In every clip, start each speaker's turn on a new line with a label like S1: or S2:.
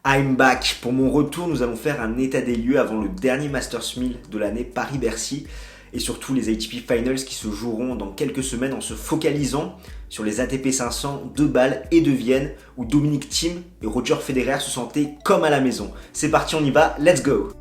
S1: I'm back. Pour mon retour, nous allons faire un état des lieux avant le dernier Masters 1000 de l'année Paris-Bercy et surtout les ATP Finals qui se joueront dans quelques semaines en se focalisant sur les ATP 500 de Bâle et de Vienne où Dominic Thiem et Roger Federer se sentaient comme à la maison. C'est parti, on y va, let's go!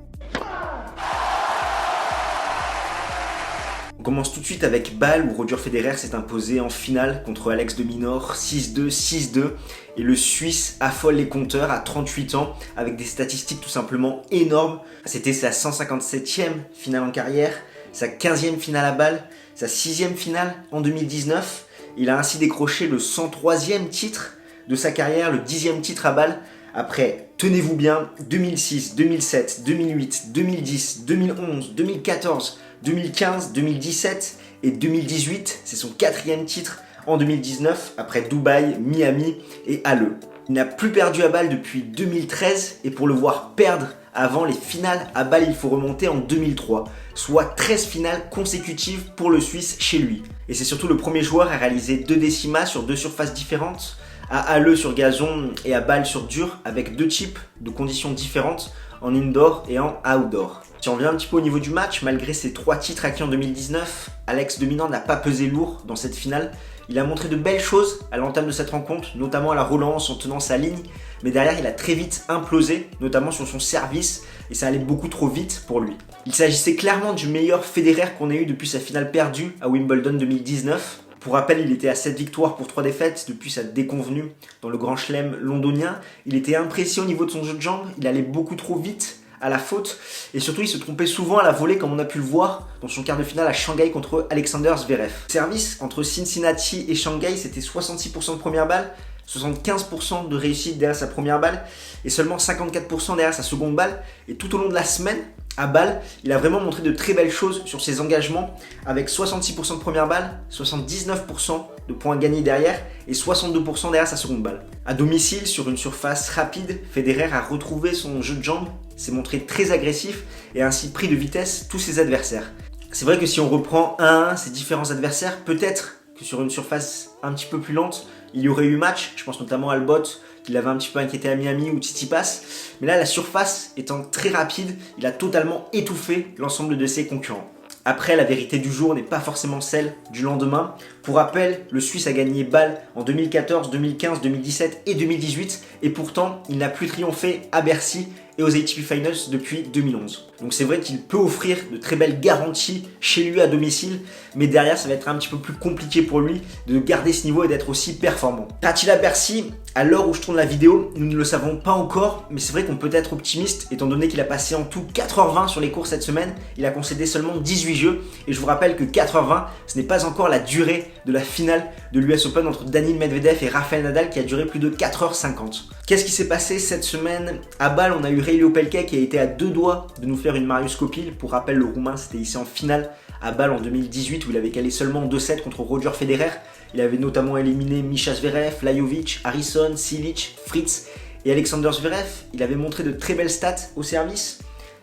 S1: On commence tout de suite avec Bâle où Roger Federer s'est imposé en finale contre Alex de Minaur 6-2, 6-2 et le Suisse affole les compteurs à 38 ans avec des statistiques tout simplement énormes. C'était sa 157e finale en carrière, sa 15e finale à Bâle, sa 6e finale en 2019. Il a ainsi décroché le 103e titre de sa carrière, le 10e titre à Bâle. Après, tenez-vous bien, 2006, 2007, 2008, 2010, 2011, 2014, 2015, 2017 et 2018, c'est son 4e titre en 2019 après Dubaï, Miami et Halle. Il n'a plus perdu à Bâle depuis 2013 et pour le voir perdre avant les finales à Bâle, il faut remonter en 2003, soit 13 finales consécutives pour le Suisse chez lui. Et c'est surtout le premier joueur à réaliser 2 décimats sur 2 surfaces différentes, à Halle sur gazon et à Bâle sur dur avec 2 types de conditions différentes en indoor et en outdoor. Si on revient un petit peu au niveau du match, malgré ses 3 titres acquis en 2019, Alex de Minaur n'a pas pesé lourd dans cette finale. Il a montré de belles choses à l'entame de cette rencontre, notamment à la relance en tenant sa ligne, mais derrière il a très vite implosé, notamment sur son service, et ça allait beaucoup trop vite pour lui. Il s'agissait clairement du meilleur Federer qu'on ait eu depuis sa finale perdue à Wimbledon 2019. Pour rappel, il était à 7 victoires pour 3 défaites depuis sa déconvenue dans le Grand Chelem londonien. Il était imprécis au niveau de son jeu de jambes, il allait beaucoup trop vite à la faute et surtout il se trompait souvent à la volée comme on a pu le voir dans son quart de finale à Shanghai contre Alexander Zverev. Service entre Cincinnati et Shanghai, c'était 66% de première balle, 75% de réussite derrière sa première balle et seulement 54% derrière sa seconde balle. Et tout au long de la semaine à Bâle, il a vraiment montré de très belles choses sur ses engagements avec 66% de première balle, 79% de points gagnés derrière et 62% derrière sa seconde balle. À domicile, sur une surface rapide, Federer a retrouvé son jeu de jambes, s'est montré très agressif et a ainsi pris de vitesse tous ses adversaires. C'est vrai que si on reprend un à un ses différents adversaires, peut-être que sur une surface un petit peu plus lente, il y aurait eu match. Je pense notamment à Albot, qui l'avait un petit peu inquiété à Miami, ou Tsitsipas. Mais là, la surface étant très rapide, il a totalement étouffé l'ensemble de ses concurrents. Après, la vérité du jour n'est pas forcément celle du lendemain. Pour rappel, le Suisse a gagné Bâle en 2014, 2015, 2017 et 2018. Et pourtant, il n'a plus triomphé à Bercy et aux ATP Finals depuis 2011. Donc c'est vrai qu'il peut offrir de très belles garanties chez lui à domicile, mais derrière ça va être un petit peu plus compliqué pour lui de garder ce niveau et d'être aussi performant. Ira-t-il à Bercy? À l'heure où je tourne la vidéo, nous ne le savons pas encore, mais c'est vrai qu'on peut être optimiste étant donné qu'il a passé en tout 4h20 sur les courses cette semaine, il a concédé seulement 18 jeux, et je vous rappelle que 4h20, ce n'est pas encore la durée de la finale de l'US Open entre Daniil Medvedev et Rafael Nadal qui a duré plus de 4h50. Qu'est-ce qui s'est passé cette semaine? À Bâle, on a eu Reilly Opelka qui a été à 2 doigts de nous faire une Marius Copil. Pour rappel, le Roumain s'était hissé en finale à Bâle en 2018 où il avait calé seulement 2-7 contre Roger Federer. Il avait notamment éliminé Mischa Zverev, Lajovic, Harrison, Silic, Fritz et Alexander Zverev. Il avait montré de très belles stats au service.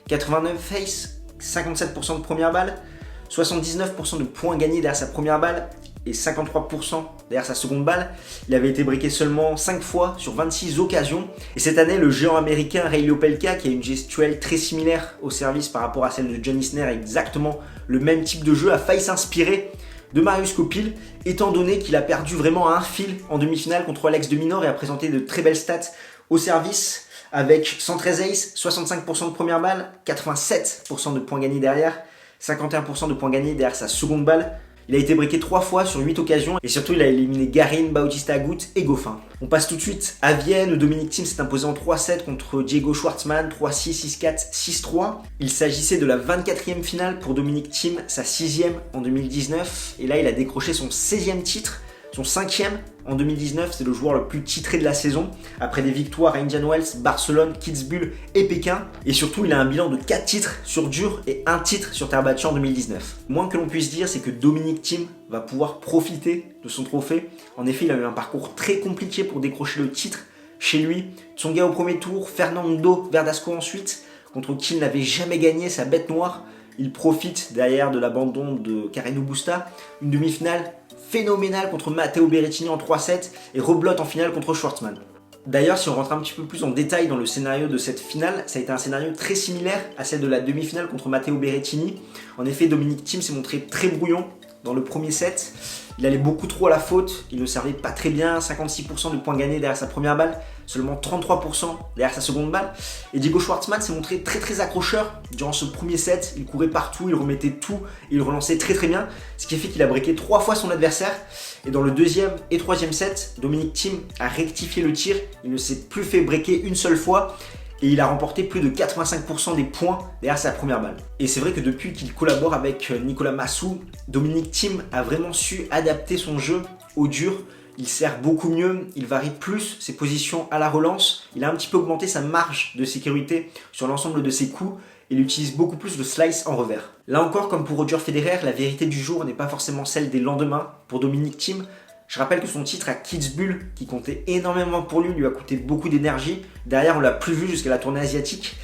S1: 89 face, 57% de première balle, 79% de points gagnés derrière sa première balle et 53% derrière sa seconde balle. Il avait été briqué seulement 5 fois sur 26 occasions. Et cette année, le géant américain Reilly Opelka, qui a une gestuelle très similaire au service par rapport à celle de John Isner, exactement le même type de jeu, a failli s'inspirer de Marius Copil, étant donné qu'il a perdu vraiment à un fil en demi-finale contre Alex de Minaur et a présenté de très belles stats au service avec 113 aces, 65% de première balle, 87% de points gagnés derrière, 51% de points gagnés derrière sa seconde balle. Il a été briqué 3 fois sur 8 occasions et surtout il a éliminé Garin, Bautista Agut et Goffin. On passe tout de suite à Vienne où Dominic Thiem s'est imposé en 3-7 contre Diego Schwartzmann, 3-6, 6-4, 6-3. Il s'agissait de la 24e finale pour Dominic Thiem, sa 6e en 2019 et là il a décroché son 16e titre. Son 5e en 2019, c'est le joueur le plus titré de la saison, après des victoires à Indian Wells, Barcelone, Kitzbühel et Pékin. Et surtout, il a un bilan de 4 titres sur dur et 1 titre sur terre battue en 2019. Le moins que l'on puisse dire, c'est que Dominic Thiem va pouvoir profiter de son trophée. En effet, il a eu un parcours très compliqué pour décrocher le titre chez lui. Tsonga au premier tour, Fernando Verdasco ensuite, contre qui il n'avait jamais gagné sa bête noire. Il profite derrière de l'abandon de Carreño Busta, une demi-finale phénoménale contre Matteo Berrettini en 3-7 et reblotte en finale contre Schwartzmann. D'ailleurs, si on rentre un petit peu plus en détail dans le scénario de cette finale, ça a été un scénario très similaire à celle de la demi-finale contre Matteo Berrettini. En effet, Dominic Thiem s'est montré très brouillon dans le premier set. Il allait beaucoup trop à la faute, il ne servait pas très bien, 56% de points gagnés derrière sa première balle, seulement 33% derrière sa seconde balle. Et Diego Schwartzmann s'est montré très accrocheur durant ce premier set, il courait partout, il remettait tout, et il relançait très bien, ce qui a fait qu'il a breaké 3 fois son adversaire. Et dans le deuxième et troisième set, Dominic Thiem a rectifié le tir, il ne s'est plus fait breaker une seule fois, et il a remporté plus de 85% des points derrière sa première balle. Et c'est vrai que depuis qu'il collabore avec Nicolas Massou, Dominic Thiem a vraiment su adapter son jeu au dur. Il sert beaucoup mieux, il varie plus ses positions à la relance, il a un petit peu augmenté sa marge de sécurité sur l'ensemble de ses coups, et il utilise beaucoup plus le slice en revers. Là encore, comme pour Roger Federer, la vérité du jour n'est pas forcément celle des lendemains. Pour Dominic Thiem, je rappelle que son titre à Kitzbühel, qui comptait énormément pour lui a coûté beaucoup d'énergie. Derrière, on l'a plus vu jusqu'à la tournée asiatique.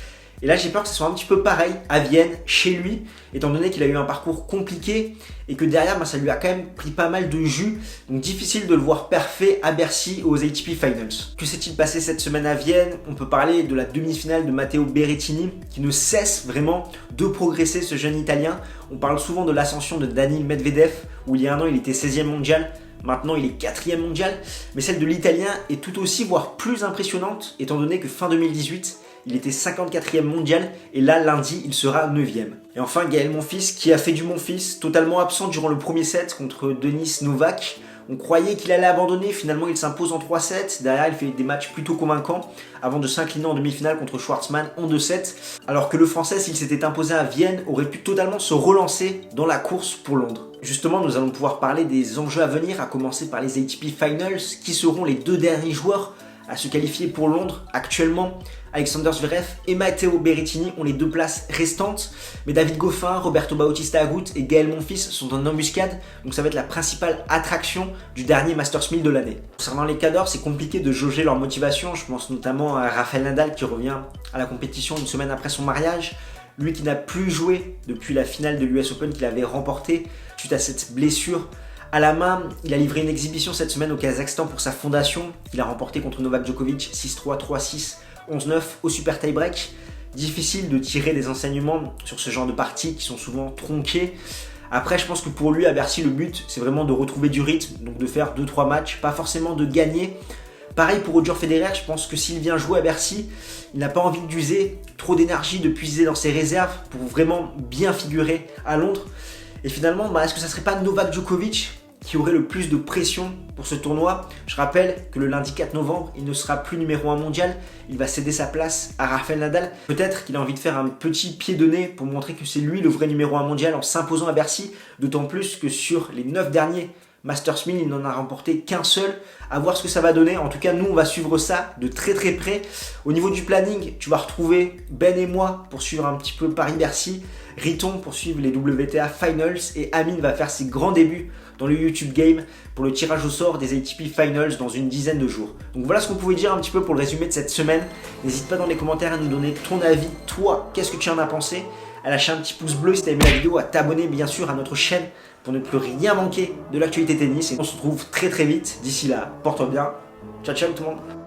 S1: Et là, j'ai peur que ce soit un petit peu pareil à Vienne, chez lui, étant donné qu'il a eu un parcours compliqué et que derrière, ça lui a quand même pris pas mal de jus. Donc difficile de le voir parfait à Bercy aux ATP Finals. Que s'est-il passé cette semaine à Vienne? On peut parler de la demi-finale de Matteo Berrettini, qui ne cesse vraiment de progresser, ce jeune Italien. On parle souvent de l'ascension de Daniil Medvedev, où il y a un an, il était 16e mondial. Maintenant, il est 4e mondial, mais celle de l'Italien est tout aussi, voire plus impressionnante, étant donné que fin 2018, il était 54e mondial, et là, lundi, il sera 9e. Et enfin, Gaël Monfils, qui a fait du Monfils, totalement absent durant le premier set contre Denis Novak. On croyait qu'il allait abandonner, finalement il s'impose en 3-7, derrière il fait des matchs plutôt convaincants, avant de s'incliner en demi-finale contre Schwartzmann en 2-7, alors que le Français, s'il s'était imposé à Vienne, aurait pu totalement se relancer dans la course pour Londres. Justement, nous allons pouvoir parler des enjeux à venir, à commencer par les ATP Finals, qui seront les 2 derniers joueurs à se qualifier pour Londres. Actuellement, Alexander Zverev et Matteo Berrettini ont les 2 places restantes, mais David Goffin, Roberto Bautista Agut et Gaël Monfils sont en embuscade, donc ça va être la principale attraction du dernier Masters 1000 de l'année. Concernant les cadors, c'est compliqué de jauger leur motivation, je pense notamment à Rafael Nadal qui revient à la compétition une semaine après son mariage, lui qui n'a plus joué depuis la finale de l'US Open qu'il avait remporté suite à cette blessure à la main. Il a livré une exhibition cette semaine au Kazakhstan pour sa fondation. Il a remporté contre Novak Djokovic 6-3, 3-6, 11-9 au super tie-break. Difficile de tirer des enseignements sur ce genre de parties qui sont souvent tronquées. Après, je pense que pour lui, à Bercy, le but, c'est vraiment de retrouver du rythme, donc de faire 2-3 matchs, pas forcément de gagner. Pareil pour Roger Federer, je pense que s'il vient jouer à Bercy, il n'a pas envie d'user trop d'énergie, de puiser dans ses réserves pour vraiment bien figurer à Londres. Et finalement, est-ce que ça serait pas Novak Djokovic qui aurait le plus de pression pour ce tournoi? Je rappelle que le lundi 4 novembre, il ne sera plus numéro 1 mondial, il va céder sa place à Rafael Nadal. Peut-être qu'il a envie de faire un petit pied de nez pour montrer que c'est lui le vrai numéro 1 mondial en s'imposant à Bercy, d'autant plus que sur les 9 derniers Masters 1000, il n'en a remporté qu'un seul. À voir ce que ça va donner. En tout cas, nous, on va suivre ça de très près. Au niveau du planning, tu vas retrouver Ben et moi pour suivre un petit peu Paris-Bercy, Riton pour suivre les WTA Finals, et Amine va faire ses grands débuts dans le YouTube Game pour le tirage au sort des ATP Finals dans une dizaine de jours. Donc voilà ce qu'on pouvait dire un petit peu pour le résumé de cette semaine. N'hésite pas dans les commentaires à nous donner ton avis. Toi, qu'est-ce que tu en as pensé? À lâcher un petit pouce bleu si tu as aimé la vidéo, à t'abonner bien sûr à notre chaîne pour ne plus rien manquer de l'actualité tennis. Et on se retrouve très vite. D'ici là, porte-toi bien. Ciao ciao tout le monde.